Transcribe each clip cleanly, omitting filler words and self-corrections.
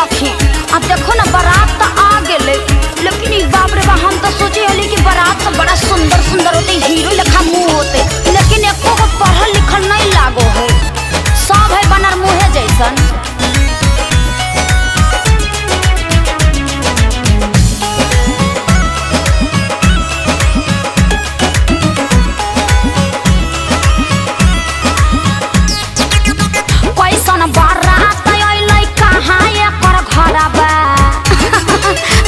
सखी अब देखो ना बारात तो आ गए, लेकिन एक बाप रे बा हम तो सोचे हली कि बारात तो बड़ा सुंदर सुंदर होते, हीरो लेखा मुँह होते, लेकिन एको को पढ़ल लिखल नहीं लागो है, सब है बनर मुँहे जैसन। बारात अइलै कहाँ एकर घरबा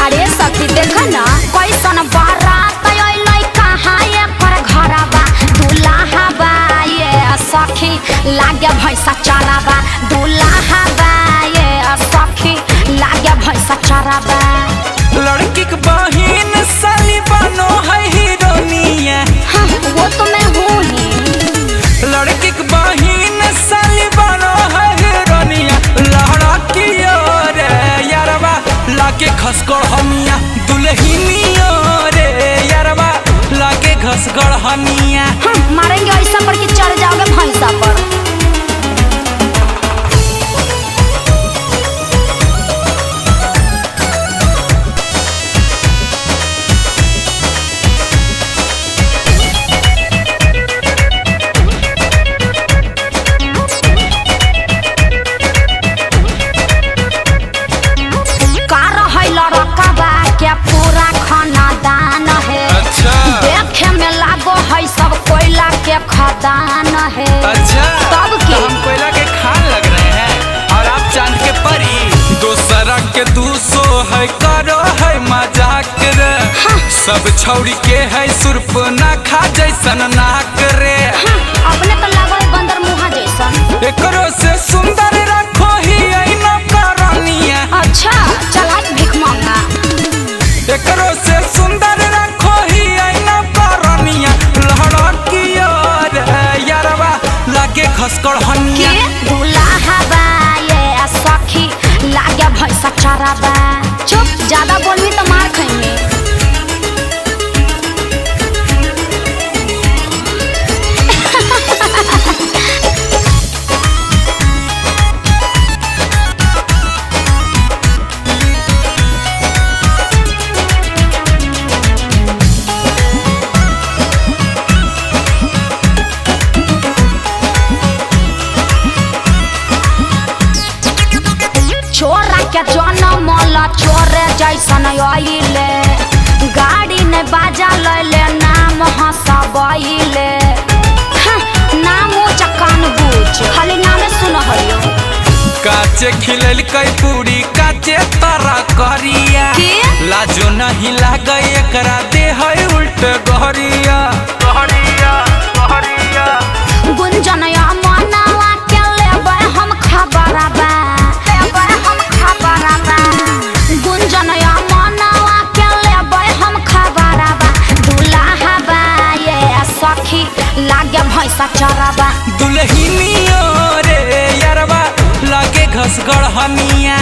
अरे सखी देख ना कैसन बारात अइलै कहाँ एकर घरबा, दूल्हा बा ये सखी लागे भैंसा चराबा, दूल्हा बा ये सखी लागे भैंसा चराबा। लड़की के बहिन साली बनो है हीरोनिया। हाँ वो तो मैं हूँ ही। लड़की के बहिन साली बनो है हीरोनिया, लड़की रे यारबा लागे घसगड़ हनिया, दुल्हनिया रे यारबा लागे घसगड़ हनिया। मारेंगे ऐसा पर कि चढ़ जाओगे भैंसा पर। पूरा खानदान है, अच्छा देखे में लागो है सब कोयला के खदान है। अच्छा तब के हम कोयला के खान लग रहे हैं और आप चांद के परी। दूसरा के दूसो है करो है मजाक रे। हाँ। सब छौड़ी के है सुर्प ना खा जैसन नाक रे। हाँ। अपने तो लागो है बंदर मुहा जैसन। एकरो से सुंदर रखो ही ऐना करनिया। अच्छा चला भीख मांगा। एकरो से सुंदर रखो ही ऐना करनिया, लड़की रे यारबा लागे घसगड़ हनिया। दूल्हा बा ये सखी लागे भैंसा चराबा। चुप ज्यादा बोलबी तो मार खाएंगे। छोरा के जनम चोरे जैसन आइले, गाड़ी ने बाजा लैले नाम हंसबैले। नाम चकान बूझ खाली नामे सुन हलियो। काचे खिलल कई पूरी काचे तारा करिया, लाजो नहीं लागे एकरा दे है उल्ट गहरिया। गहरिया गहरिया गुंजनया मनावा के लेबै हम खबरबा, गुंजनया मनावा के लेबै हम खबरबा। दूल्हा बा ये सखी लागे भैंसा चराबा, दुल्हनिया रे यारबा लागे घसगड़ हनिया।